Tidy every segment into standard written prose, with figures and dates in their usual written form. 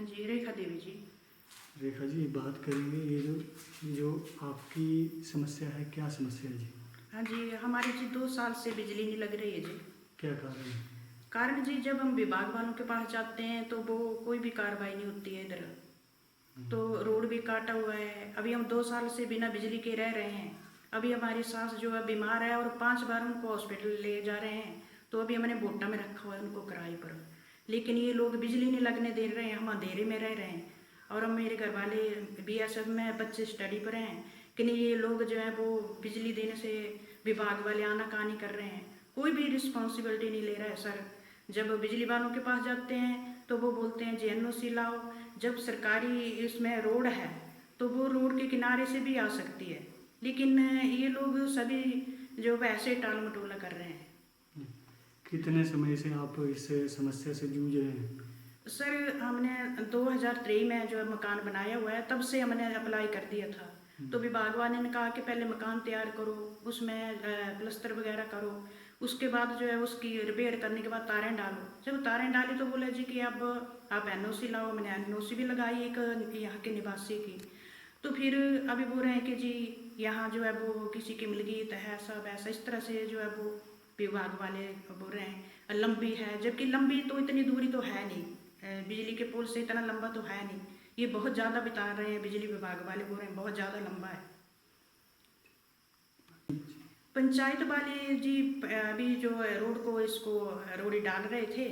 जी, रेखा देवी जी। रेखा जी, बात करेंगे ये जो आपकी समस्या है, क्या समस्या है जी? हाँ जी, हमारी जी 2 साल से बिजली नहीं लग रही है जी। क्या कारण है? कारण जी, जब हम विभाग वालों के पास जाते हैं तो वो कोई भी कार्रवाई नहीं होती है इधर। तो रोड भी काटा हुआ है। अभी हम 2 साल से बिना बिजली के रह रहे हैं। अभी हमारी सास जो है बीमार है और 5 बार उनको हॉस्पिटल ले जा रहे हैं। तो अभी हमने बोटा में रखा हुआ है उनको किराए पर। लेकिन ये लोग बिजली नहीं लगने दे रहे हैं, हम अंधेरे में रह रहे हैं। और हम मेरे घर वाले बीएसएफ में, बच्चे स्टडी पर हैं। लेकिन ये लोग जो है वो बिजली देने से विभाग वाले आनाकानी कर रहे हैं। कोई भी रिस्पॉन्सिबिलिटी नहीं ले रहा है सर। जब बिजली वालों के पास जाते हैं तो वो बोलते हैं जी एनओसी लाओ। जब सरकारी इसमें रोड है तो वो रोड के किनारे से भी आ सकती है। लेकिन ये लोग सभी जो वैसे टाल मटोला कर रहे हैं। कितने समय से आप इस समस्या से जूझ रहे हैं? सर, हमने 2023 में जो है मकान बनाया हुआ है, तब से हमने अप्लाई कर दिया था। तो विभाग वाले ने कहा कि पहले मकान तैयार करो, उसमें प्लस्तर वगैरह करो, उसके बाद जो है उसकी रिपेयर करने के बाद तारें डालो। जब तारें डाली तो बोला जी कि अब आप एनओसी लाओ। मैंने एनओसी भी लगाई एक यहाँ के निवासी की। तो फिर अभी बोल रहे हैं कि जी यहाँ जो है वो किसी की मिलकियत है, ऐसा वैसा इस तरह से जो है वो विभाग वाले बोल रहे हैं लंबी है। जबकि लंबी तो इतनी दूरी तो है नहीं, बिजली के पोल से इतना लंबा तो है नहीं। ये बहुत ज़्यादा बिता रहे हैं, बिजली विभाग वाले बोल रहे हैं बहुत ज़्यादा लंबा है। पंचायत वाले जी अभी जो रोड को इसको रोड़ी डाल रहे थे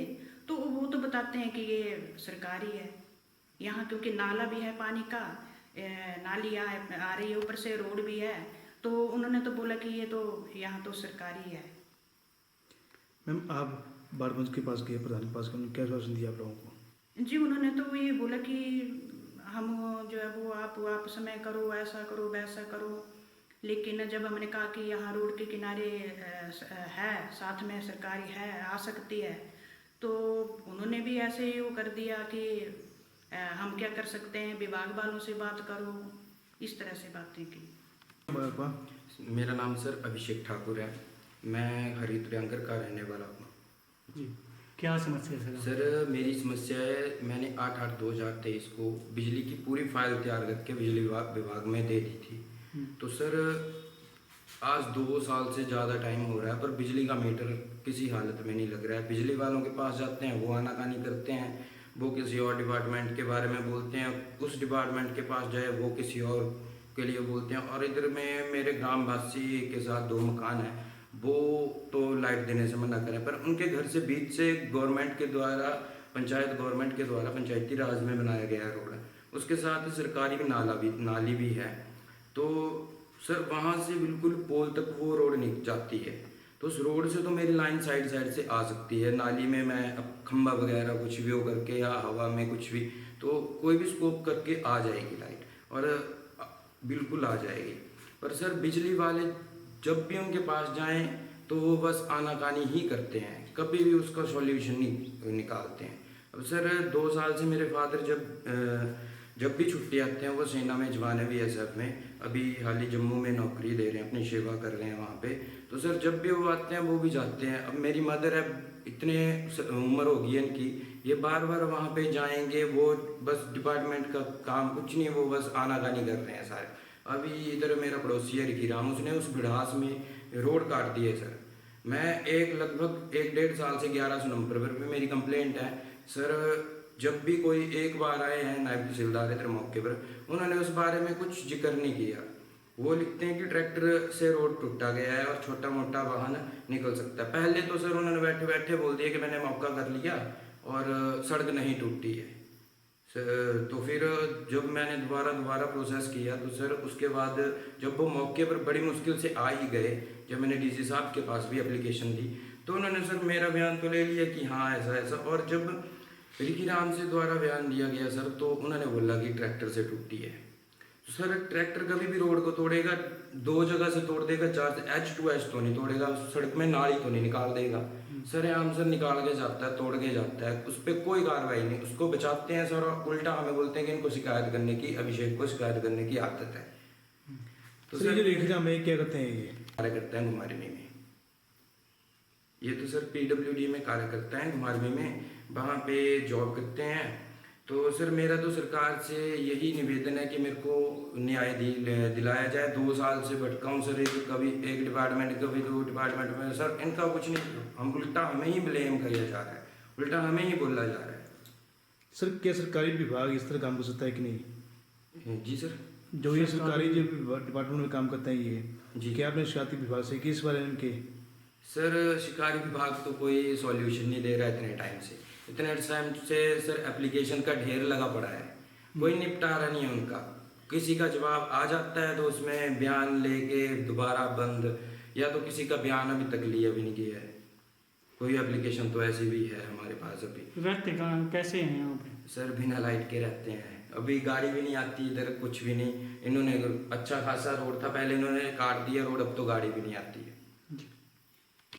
तो वो तो बताते हैं कि ये सरकारी है यहाँ, क्योंकि नाला भी है पानी का, नाली आ रही है, ऊपर से रोड भी है। तो उन्होंने तो बोला कि ये तो यहाँ तो सरकारी है। मैम, आप बारगंज के पास गए, प्रधान के पास गए, क्या आश्वासन दिया आप लोगों को? जी, उन्होंने तो ये बोला कि हम जो है वो आप समय करो, ऐसा करो वैसा करो। लेकिन जब हमने कहा कि यहाँ रोड के किनारे है, साथ में सरकारी है, आ सकती है, तो उन्होंने भी ऐसे ही वो कर दिया कि हम क्या कर सकते हैं, विभाग वालों से बात करो, इस तरह से बातें की। मेरा नाम सर अभिषेक ठाकुर है। मैं हरिद्रयांकर का रहने वाला हूँ जी, क्या समस्या है सर? सर, मेरी समस्या है, मैंने 8/8/2023 को बिजली की पूरी फाइल तैयार करके बिजली विभाग में दे दी थी। तो सर आज 2 साल से ज़्यादा टाइम हो रहा है पर बिजली का मीटर किसी हालत में नहीं लग रहा है। बिजली वालों के पास जाते हैं, वो आनाकानी करते हैं, वो किसी और डिपार्टमेंट के बारे में बोलते हैं, उस डिपार्टमेंट के पास जाए वो किसी और के लिए बोलते हैं। और इधर में मेरे ग्रामवासी के साथ 2 मकान हैं, वो तो लाइट देने से मना करें, पर उनके घर से बीच से गवर्नमेंट के द्वारा, गवर्नमेंट के द्वारा पंचायती राज में बनाया गया रोड है, उसके साथ सरकारी नाली भी है। तो सर वहाँ से बिल्कुल पोल तक वो रोड नहीं जाती है। तो उस रोड से तो मेरी लाइन साइड से आ सकती है, नाली में मैं अब खंबा वगैरह कुछ भी हो करके या हवा में कुछ भी, तो कोई भी स्कोप करके आ जाएगी लाइट, और बिल्कुल आ जाएगी। पर सर बिजली वाले जब भी उनके पास जाएं तो वो बस आनाकानी ही करते हैं, कभी भी उसका सॉल्यूशन नहीं निकालते हैं। अब सर 2 साल से मेरे फादर जब भी छुट्टी आते हैं, वो सेना में जवान है बीएसएफ में, अभी हाल ही जम्मू में नौकरी दे रहे हैं, अपनी सेवा कर रहे हैं वहाँ पे। तो सर जब भी वो आते हैं वो भी जाते हैं। अब मेरी मदर है, इतने उम्र होगी है इनकी, ये बार बार वहाँ पे जाएंगे, वो बस डिपार्टमेंट का काम कुछ नहीं, वो बस आनाकानी कर रहे हैं सारे। अभी इधर मेरा पड़ोसी है रिखीराम, उसने उस बिड़ास में रोड काट दी है सर। मैं लगभग 1-1.5 साल से 1100 नंबर पर मेरी कंप्लेंट है सर। जब भी कोई एक बार आए हैं नायब तहसीलदार इधर मौके पर, उन्होंने उस बारे में कुछ जिक्र नहीं किया। वो लिखते हैं कि ट्रैक्टर से रोड टूटा गया है और छोटा मोटा वाहन निकल सकता है। पहले तो सर उन्होंने बैठे बैठे बोल दिया कि मैंने मौका कर लिया और सड़क नहीं टूटी है सर। तो फिर जब मैंने दोबारा प्रोसेस किया तो सर उसके बाद जब वो मौके पर बड़ी मुश्किल से आ ही गए, जब मैंने डीसी साहब के पास भी एप्लीकेशन दी, तो उन्होंने सर मेरा बयान तो ले लिया कि हाँ ऐसा ऐसा। और जब रिखीराम से द्वारा बयान दिया गया सर, तो उन्होंने बोला कि ट्रैक्टर से टूटी है। तो सर ट्रैक्टर कभी भी रोड को तोड़ेगा 2 जगह से तोड़ देगा, 4 से H2H तो नहीं तोड़ेगा, सड़क में नाली तो नहीं निकाल देगा सर। आम सर निकाल के जाता है, तोड़ के जाता है, उस पर कोई कार्रवाई नहीं, उसको बचाते हैं सर। और उल्टा हमें बोलते हैं कि इनको शिकायत करने की, अभिषेक को शिकायत करने की आदत है। तो सर ये रिखीराम में क्या करते हैं? ये कार्य करते हैं घुमारवी में, ये तो सर PWD में कार्य करता है घुमारवी में, वहाँ पे जॉब करते हैं। तो सर मेरा तो सरकार से यही निवेदन है कि मेरे को न्याय दिलाया जाए। 2 साल से भटका हूँ सर, कभी एक डिपार्टमेंट कभी 2 डिपार्टमेंट में। सर इनका कुछ नहीं, हम उल्टा हमें ही ब्लेम किया जा रहा है, उल्टा हमें ही बोला जा रहा है। सर क्या सरकारी विभाग इस तरह काम कर सकता है कि नहीं? जी सर। जो ये सरकारी जो डिपार्टमेंट में काम करते हैं ये जी। क्या आपने शिकायती विभाग से किस बारे में के? सर शिकारी विभाग तो कोई सॉल्यूशन नहीं दे रहा है इतने टाइम से सर एप्लीकेशन का ढेर लगा पड़ा है, कोई निपटारा नहीं है उनका। किसी का जवाब आ जाता है तो उसमें बयान लेके दोबारा बंद, या तो किसी का बयान अभी तक लिया भी नहीं गया है। कोई एप्लीकेशन तो ऐसी भी है हमारे पास अभी। रहते कहाँ कैसे हैं यहाँ पे? सर बिना लाइट के रहते हैं, अभी गाड़ी भी नहीं आती इधर, कुछ भी नहीं। इन्होंने अच्छा खासा रोड था पहले, इन्होंने काट दिया रोड, अब तो गाड़ी भी नहीं आती है।